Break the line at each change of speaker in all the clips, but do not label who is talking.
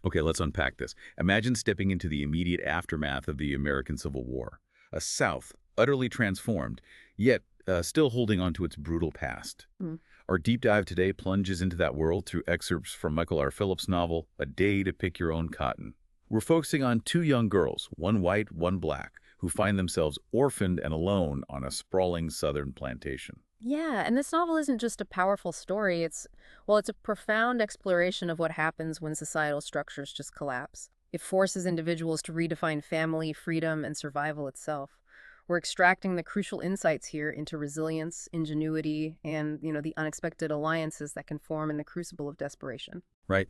Okay, let's unpack this. Imagine stepping into the immediate aftermath of the American Civil War. A South utterly transformed, yet still holding on to its brutal past.
Mm.
Our deep dive today plunges into that world through excerpts from Michael R. Phillips' novel, A Day to Pick Your Own Cotton. We're focusing on two young girls, one white, one black, who find themselves orphaned and alone on a sprawling southern plantation.
Yeah, and this novel isn't just a powerful story. It's a profound exploration of what happens when societal structures just collapse. It forces individuals to redefine family, freedom, and survival itself. We're extracting the crucial insights here into resilience, ingenuity, and, the unexpected alliances that can form in the crucible of desperation.
Right?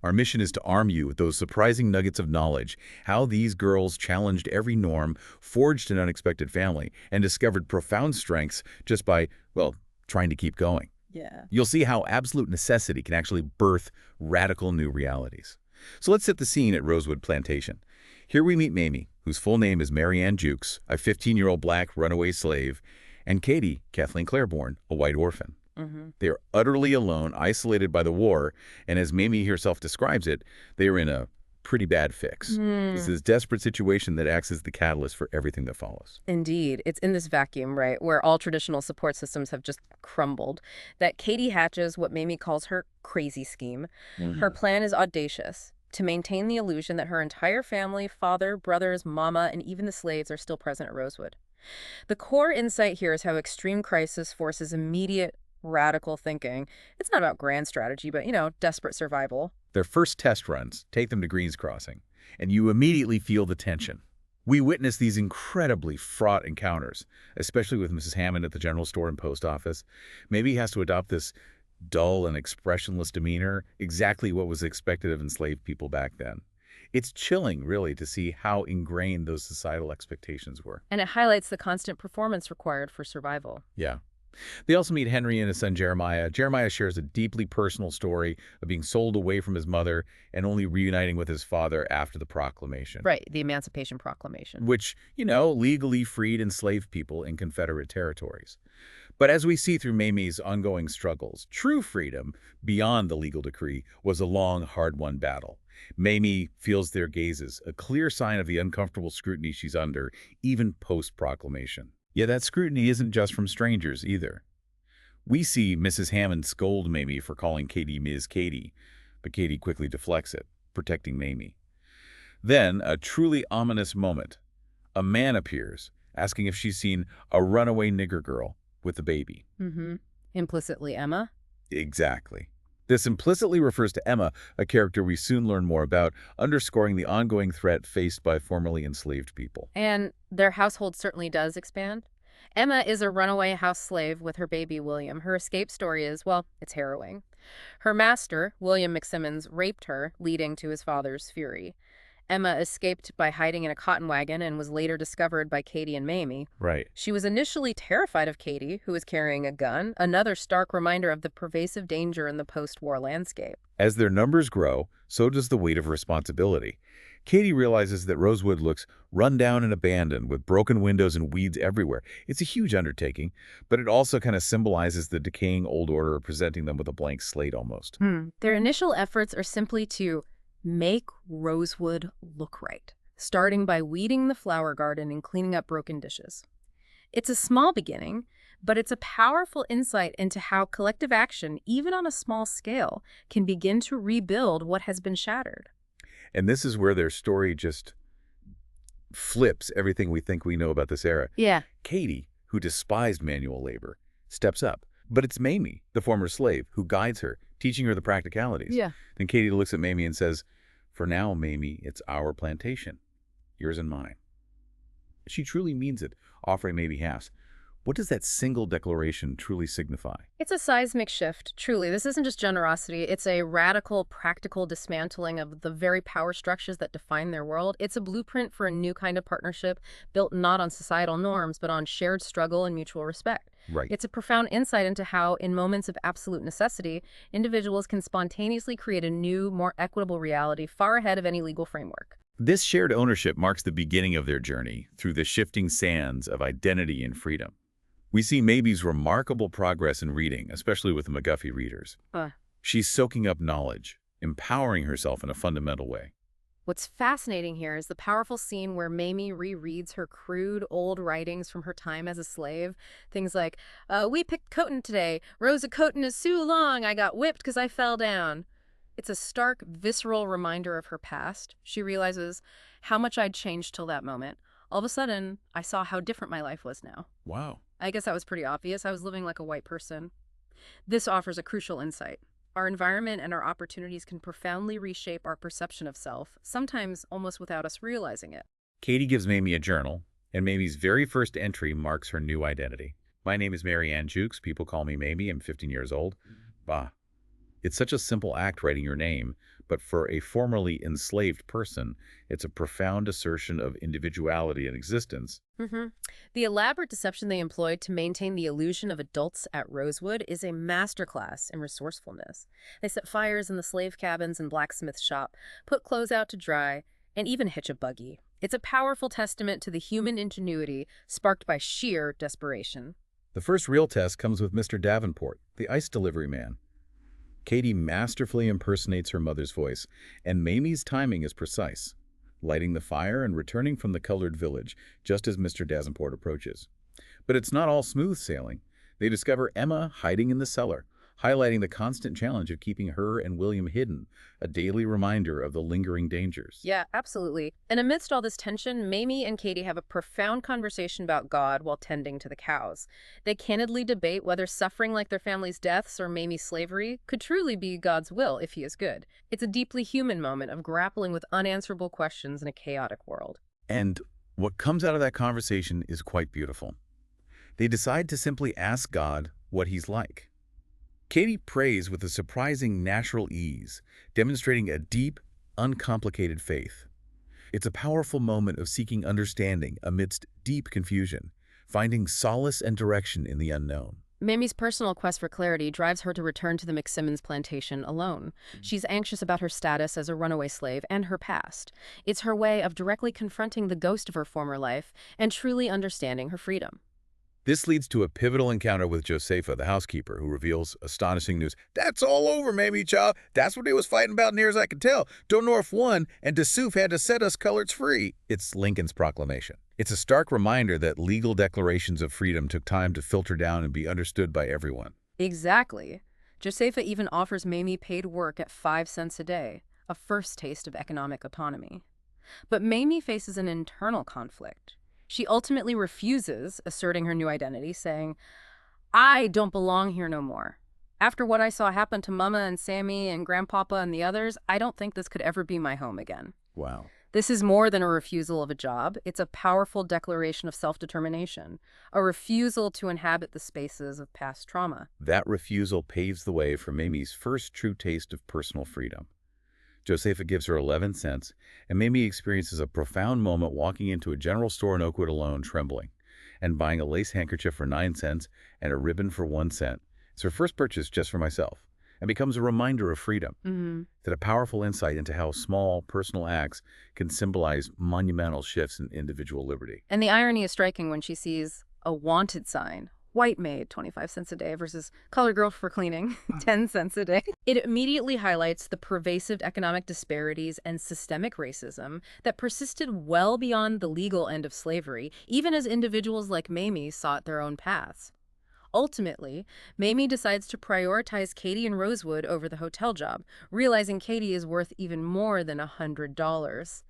Our mission is to arm you with those surprising nuggets of knowledge, how these girls challenged every norm, forged an unexpected family, and discovered profound strengths just by, well, trying to keep going.
Yeah.
You'll see how absolute necessity can actually birth radical new realities. So let's set the scene at Rosewood Plantation. Here we meet Mayme, whose full name is Mary Ann Jukes, a 15-year-old black runaway slave, and Katie, Kathleen Claiborne, a white orphan.
Mm-hmm.
They are utterly alone, isolated by the war, and as Mayme herself describes it, they are in a pretty bad fix. It's this desperate situation that acts as the catalyst for everything that follows.
Indeed. It's in this vacuum, right, where all traditional support systems have just crumbled, that Katie hatches what Mamie calls her crazy scheme. Her plan is audacious: to maintain the illusion that her entire family, father, brothers, mama, and even the slaves are still present at Rosewood. The core insight here is how extreme crisis forces immediate, radical thinking. It's not about grand strategy, but, desperate survival.
Their first test runs take them to Green's Crossing, and you immediately feel the tension. We witness these incredibly fraught encounters, especially with Mrs. Hammond at the general store and post office. Maybe he has to adopt this dull and expressionless demeanor, exactly what was expected of enslaved people back then. It's chilling, really, to see how ingrained those societal expectations were.
And it highlights the constant performance required for survival.
Yeah. They also meet Henry and his son Jeremiah. Jeremiah shares a deeply personal story of being sold away from his mother and only reuniting with his father after the proclamation.
Right, the Emancipation Proclamation.
Which, legally freed enslaved people in Confederate territories. But as we see through Mamie's ongoing struggles, true freedom, beyond the legal decree, was a long, hard-won battle. Mayme feels their gazes, a clear sign of the uncomfortable scrutiny she's under, even post-proclamation. Yet that scrutiny isn't just from strangers, either. We see Mrs. Hammond scold Mayme for calling Katie Ms. Katie, but Katie quickly deflects it, protecting Mayme. Then, a truly ominous moment. A man appears, asking if she's seen a runaway nigger girl with a baby.
Implicitly Emma?
Exactly. This implicitly refers to Emma, a character we soon learn more about, underscoring the ongoing threat faced by formerly enslaved people.
And their household certainly does expand. Emma is a runaway house slave with her baby, William. Her escape story is, it's harrowing. Her master, William McSimmons, raped her, leading to his father's fury. Emma escaped by hiding in a cotton wagon and was later discovered by Katie and Mayme.
Right.
She was initially terrified of Katie, who was carrying a gun, another stark reminder of the pervasive danger in the post-war landscape.
As their numbers grow, so does the weight of responsibility. Katie realizes that Rosewood looks run down and abandoned, with broken windows and weeds everywhere. It's a huge undertaking, but it also kind of symbolizes the decaying old order, presenting them with a blank slate almost.
Their initial efforts are simply to make Rosewood look right, starting by weeding the flower garden and cleaning up broken dishes. It's a small beginning, but it's a powerful insight into how collective action, even on a small scale, can begin to rebuild what has been shattered.
And this is where their story just flips everything we think we know about this era.
Yeah.
Katie, who despised manual labor, steps up. But it's Mayme, the former slave, who guides her, teaching her the practicalities.
Yeah.
Then Katie looks at Mayme and says, "For now, Mayme, it's our plantation, yours and mine." She truly means it, offering Mayme halves. What does that single declaration truly signify?
It's a seismic shift, truly. This isn't just generosity. It's a radical, practical dismantling of the very power structures that define their world. It's a blueprint for a new kind of partnership built not on societal norms, but on shared struggle and mutual respect.
Right.
It's a profound insight into how, in moments of absolute necessity, individuals can spontaneously create a new, more equitable reality far ahead of any legal framework.
This shared ownership marks the beginning of their journey through the shifting sands of identity and freedom. We see Mayme's remarkable progress in reading, especially with McGuffey readers. She's soaking up knowledge, empowering herself in a fundamental way.
What's fascinating here is the powerful scene where Mayme rereads her crude old writings from her time as a slave. Things like, we picked cotin today. Rosa cotin is so long, I got whipped because I fell down. It's a stark, visceral reminder of her past. She realizes how much I'd changed till that moment. All of a sudden, I saw how different my life was now.
Wow.
I guess that was pretty obvious. I was living like a white person. This offers a crucial insight. Our environment and our opportunities can profoundly reshape our perception of self, sometimes almost without us realizing it.
Katie gives Mayme a journal, and Mayme's very first entry marks her new identity. My name is Mary Ann Jukes. People call me Mayme. I'm 15 years old. Bah. It's such a simple act writing your name, but for a formerly enslaved person, it's a profound assertion of individuality and existence.
hmm The elaborate deception they employed to maintain the illusion of adults at Rosewood is a masterclass in resourcefulness. They set fires in the slave cabins and blacksmith shop, put clothes out to dry, and even hitch a buggy. It's a powerful testament to the human ingenuity sparked by sheer desperation.
The first real test comes with Mr. Davenport, the ice delivery man. Katie masterfully impersonates her mother's voice, and Mayme's timing is precise, lighting the fire and returning from the colored village just as Mr. Davenport approaches. But it's not all smooth sailing. They discover Emma hiding in the cellar, highlighting the constant challenge of keeping her and William hidden, a daily reminder of the lingering dangers.
Yeah, absolutely. And amidst all this tension, Mayme and Katie have a profound conversation about God while tending to the cows. They candidly debate whether suffering like their family's deaths or Mayme's slavery could truly be God's will if he is good. It's a deeply human moment of grappling with unanswerable questions in a chaotic world.
And what comes out of that conversation is quite beautiful. They decide to simply ask God what he's like. Katie prays with a surprising natural ease, demonstrating a deep, uncomplicated faith. It's a powerful moment of seeking understanding amidst deep confusion, finding solace and direction in the unknown.
Mayme's personal quest for clarity drives her to return to the McSimmons plantation alone. She's anxious about her status as a runaway slave and her past. It's her way of directly confronting the ghost of her former life and truly understanding her freedom.
This leads to a pivotal encounter with Josepha, the housekeeper, who reveals astonishing news. That's all over, Mayme, child. That's what they was fighting about near as I can tell. Don't know if won, and Dessouff had to set us coloreds free. It's Lincoln's proclamation. It's a stark reminder that legal declarations of freedom took time to filter down and be understood by everyone.
Exactly. Josepha even offers Mayme paid work at 5 cents a day, a first taste of economic autonomy. But Mayme faces an internal conflict. She ultimately refuses, asserting her new identity, saying, I don't belong here no more. After what I saw happen to Mama and Sammy and Grandpapa and the others, I don't think this could ever be my home again.
Wow.
This is more than a refusal of a job. It's a powerful declaration of self-determination, a refusal to inhabit the spaces of past trauma.
That refusal paves the way for Mayme's first true taste of personal freedom. Josepha gives her 11 cents, and Mayme experiences a profound moment walking into a general store in Oakwood alone, trembling, and buying a lace handkerchief for 9 cents and a ribbon for 1 cent. It's her first purchase just for myself, and becomes a reminder of freedom. That a powerful insight into how small, personal acts can symbolize monumental shifts in individual liberty.
And the irony is striking when she sees a wanted sign. White maid, 25 cents a day versus colored girl for cleaning, 10 cents a day. It immediately highlights the pervasive economic disparities and systemic racism that persisted well beyond the legal end of slavery, even as individuals like Mayme sought their own paths. Ultimately, Mayme decides to prioritize Katie and Rosewood over the hotel job, realizing Katie is worth even more than $100.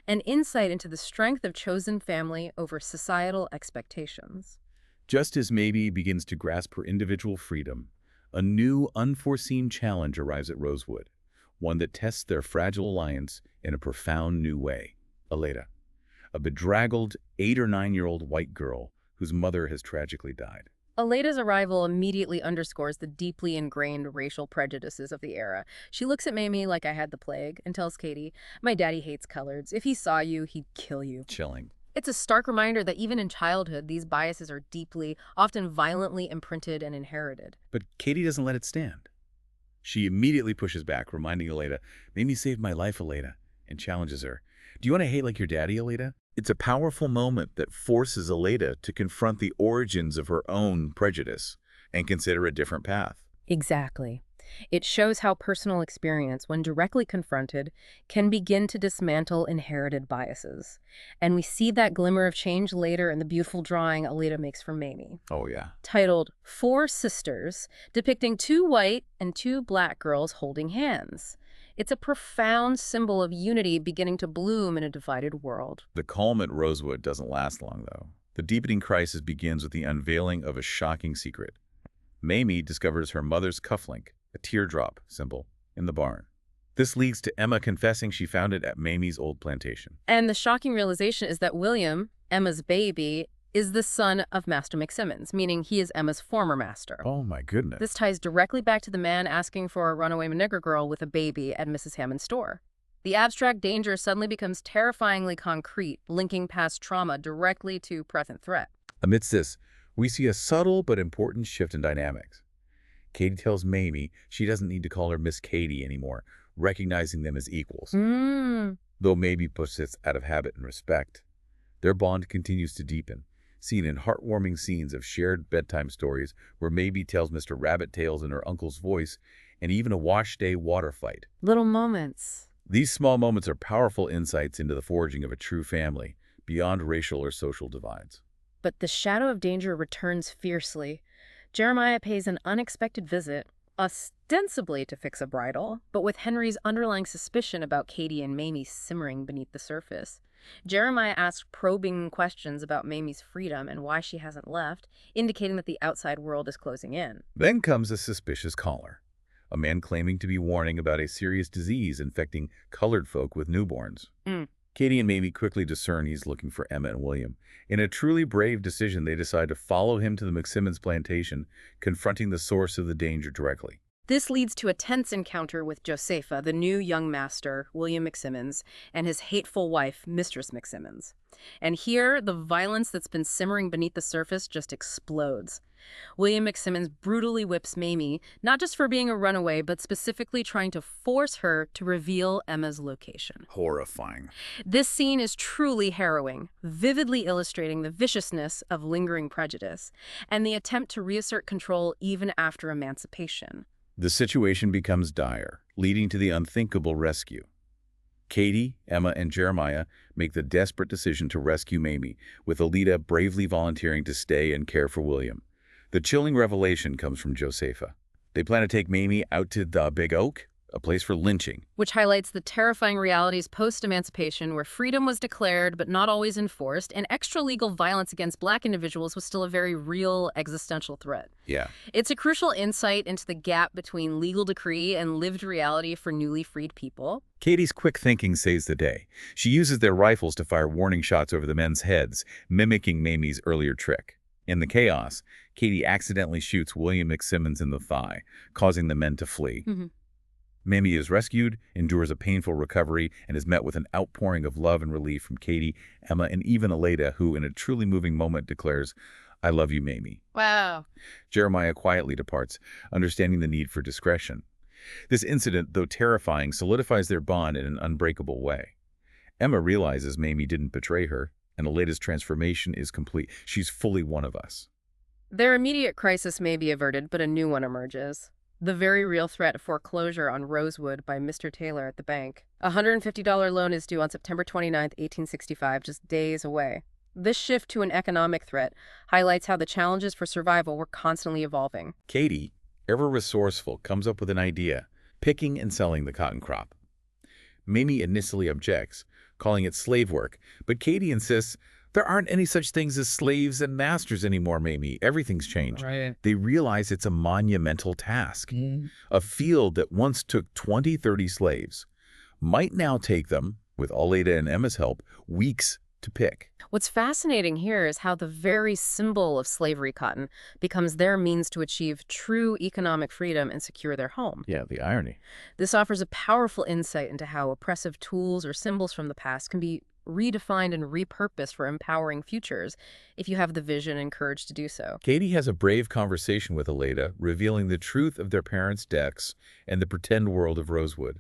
An insight into the strength of chosen family over societal expectations.
Just as Mayme begins to grasp her individual freedom, a new, unforeseen challenge arrives at Rosewood, one that tests their fragile alliance in a profound new way. Aleda, a bedraggled 8- or 9-year-old white girl whose mother has tragically died.
Aleda's arrival immediately underscores the deeply ingrained racial prejudices of the era. She looks at Mayme like I had the plague and tells Katie, my daddy hates coloreds. If he saw you, he'd kill you.
Chilling.
It's a stark reminder that even in childhood, these biases are deeply, often violently imprinted and inherited.
But Katie doesn't let it stand. She immediately pushes back, reminding Aleda, Mayme saved my life, Aleda, and challenges her. Do you want to hate like your daddy, Aleda? It's a powerful moment that forces Aleda to confront the origins of her own prejudice and consider a different path.
Exactly. It shows how personal experience, when directly confronted, can begin to dismantle inherited biases. And we see that glimmer of change later in the beautiful drawing Alida makes for Mayme,
Oh, yeah.
titled Four Sisters, depicting two white and two black girls holding hands. It's a profound symbol of unity beginning to bloom in a divided world.
The calm at Rosewood doesn't last long, though. The deepening crisis begins with the unveiling of a shocking secret. Mayme discovers her mother's cufflink, a teardrop symbol, in the barn. This leads to Emma confessing she found it at Mayme's old plantation.
And the shocking realization is that William, Emma's baby, is the son of Master McSimmons, meaning he is Emma's former master.
Oh, my goodness.
This ties directly back to the man asking for a runaway nigger girl with a baby at Mrs. Hammond's store. The abstract danger suddenly becomes terrifyingly concrete, linking past trauma directly to present threat.
Amidst this, we see a subtle but important shift in dynamics. Katie tells Mayme she doesn't need to call her Miss Katie anymore, recognizing them as equals. Though Mayme puts this out of habit and respect, their bond continues to deepen, seen in heartwarming scenes of shared bedtime stories where Mayme tells Mr. Rabbit tales in her uncle's voice, and even a wash-day water fight.
Little moments.
These small moments are powerful insights into the forging of a true family, beyond racial or social divides.
But the shadow of danger returns fiercely. Jeremiah pays an unexpected visit, ostensibly to fix a bridal, but with Henry's underlying suspicion about Katie and Mayme simmering beneath the surface. Jeremiah asks probing questions about Mamie's freedom and why she hasn't left, indicating that the outside world is closing in.
Then comes a suspicious caller, a man claiming to be warning about a serious disease infecting colored folk with newborns. Katie and Mayme quickly discern he's looking for Emma and William. In a truly brave decision, they decide to follow him to the McSimmons plantation, confronting the source of the danger directly.
This leads to a tense encounter with Josepha, the new young master, William McSimmons, and his hateful wife, Mistress McSimmons. And here, the violence that's been simmering beneath the surface just explodes. William McSimmons brutally whips Mayme, not just for being a runaway, but specifically trying to force her to reveal Emma's location.
Horrifying.
This scene is truly harrowing, vividly illustrating the viciousness of lingering prejudice and the attempt to reassert control even after emancipation.
The situation becomes dire, leading to the unthinkable rescue. Katie, Emma, and Jeremiah make the desperate decision to rescue Mayme, with Alida bravely volunteering to stay and care for William. The chilling revelation comes from Josepha. They plan to take Mayme out to the Big Oak, a place for lynching.
Which highlights the terrifying realities post-emancipation, where freedom was declared but not always enforced, and extra-legal violence against Black individuals was still a very real existential threat.
Yeah.
It's a crucial insight into the gap between legal decree and lived reality for newly freed people.
Katie's quick thinking saves the day. She uses their rifles to fire warning shots over the men's heads, mimicking Mamie's earlier trick. In the chaos, Katie accidentally shoots William McSimmons in the thigh, causing the men to flee. Mayme is rescued, endures a painful recovery, and is met with an outpouring of love and relief from Katie, Emma, and even Alida, who, in a truly moving moment, declares, "I love you, Mayme."
Wow.
Jeremiah quietly departs, understanding the need for discretion. This incident, though terrifying, solidifies their bond in an unbreakable way. Emma realizes Mayme didn't betray her, and Alida's transformation is complete. She's fully one of us.
Their immediate crisis may be averted, but a new one emerges. The very real threat of foreclosure on Rosewood by Mr. Taylor at the bank. A $150 loan is due on September 29, 1865, just days away. This shift to an economic threat highlights how the challenges for survival were constantly evolving.
Katie, ever resourceful, comes up with an idea, picking and selling the cotton crop. Mayme initially objects, calling it slave work, but Katie insists, "There aren't any such things as slaves and masters anymore, Mayme. Everything's changed."
Right.
They realize it's a monumental task. A field that once took 20, 30 slaves might now take them, with Alida and Emma's help, weeks to pick.
What's fascinating here is how the very symbol of slavery, cotton, becomes their means to achieve true economic freedom and secure their home.
Yeah, the irony.
This offers a powerful insight into how oppressive tools or symbols from the past can be redefined and repurposed for empowering futures if you have the vision and courage to do so.
Katie has a brave conversation with Alida, revealing the truth of their parents' deaths and the pretend world of Rosewood.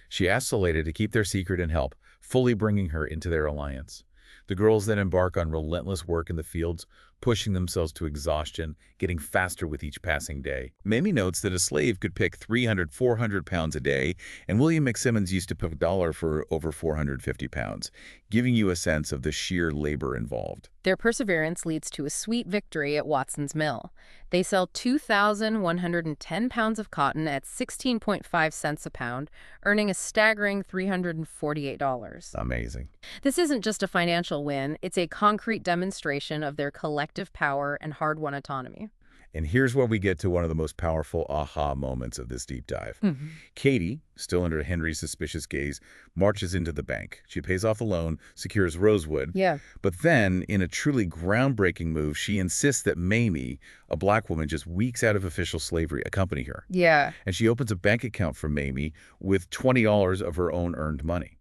She asks Alida to keep their secret and help, fully bringing her into their alliance. The girls then embark on relentless work in the fields, pushing themselves to exhaustion, getting faster with each passing day. Mayme notes that a slave could pick 300, 400 pounds a day, and William McSimmons used to pick a dollar for over 450 pounds, giving you a sense of the sheer labor involved.
Their perseverance leads to a sweet victory at Watson's Mill. They sell 2,110 pounds of cotton at 16.5 cents a pound, earning a staggering $348.
Amazing.
This isn't just a financial win, it's a concrete demonstration of their collective power and hard-won autonomy.
And here's where we get to one of the most powerful aha moments of this deep dive.
Mhm.
Katie, still under Henry's suspicious gaze, marches into the bank. She pays off the loan, secures Rosewood.
Yeah.
But then, in a truly groundbreaking move, she insists that Mayme, a black woman just weeks out of official slavery, accompany her.
Yeah.
And she opens a bank account for Mayme with $20 of her own earned money.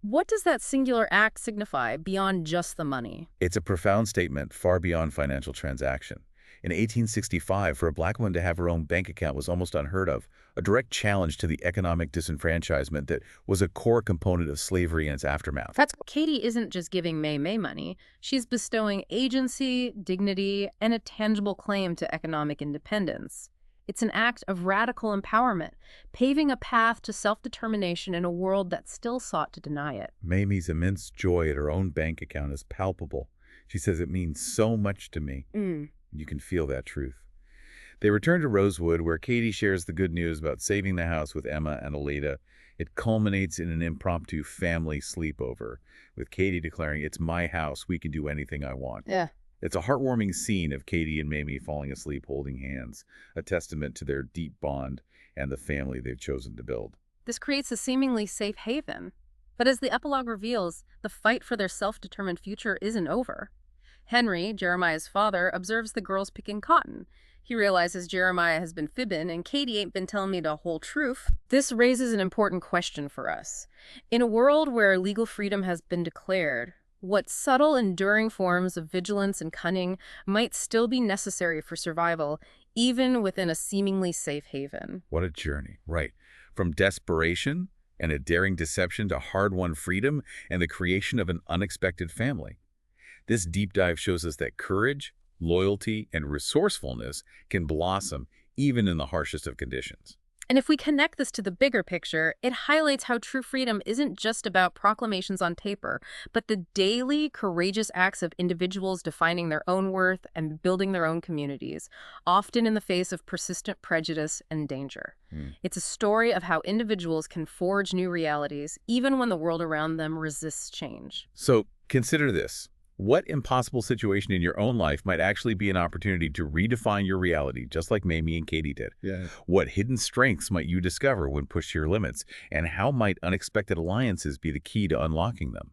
What does that singular act signify beyond just the money?
It's a profound statement far beyond financial transaction. In 1865, for a black woman to have her own bank account was almost unheard of, a direct challenge to the economic disenfranchisement that was a core component of slavery and its aftermath.
Katie isn't just giving Mayme money. She's bestowing agency, dignity, and a tangible claim to economic independence. It's an act of radical empowerment, paving a path to self-determination in a world that still sought to deny it.
Mamie's immense joy at her own bank account is palpable. She says it means so much to me. You can feel that truth. They return to Rosewood, where Katie shares the good news about saving the house with Emma and Alida. It culminates in an impromptu family sleepover, with Katie declaring, "It's my house, we can do anything I want."
Yeah.
It's a heartwarming scene of Katie and Mayme falling asleep holding hands, a testament to their deep bond and the family they've chosen to build.
This creates a seemingly safe haven. But as the epilogue reveals, the fight for their self-determined future isn't over. Henry, Jeremiah's father, observes the girls picking cotton. He realizes Jeremiah has been fibbing and Katie ain't been telling me the whole truth. This raises an important question for us. In a world where legal freedom has been declared, what subtle, enduring forms of vigilance and cunning might still be necessary for survival, even within a seemingly safe haven?
What a journey, right? From desperation and a daring deception to hard-won freedom and the creation of an unexpected family. This deep dive shows us that courage, loyalty, and resourcefulness can blossom even in the harshest of conditions.
And if we connect this to the bigger picture, it highlights how true freedom isn't just about proclamations on paper, but the daily, courageous acts of individuals defining their own worth and building their own communities, often in the face of persistent prejudice and danger. It's a story of how individuals can forge new realities, even when the world around them resists change.
So consider this. What impossible situation in your own life might actually be an opportunity to redefine your reality, just like Mayme and Katie did?
Yeah.
What hidden strengths might you discover when pushed to your limits, and how might unexpected alliances be the key to unlocking them?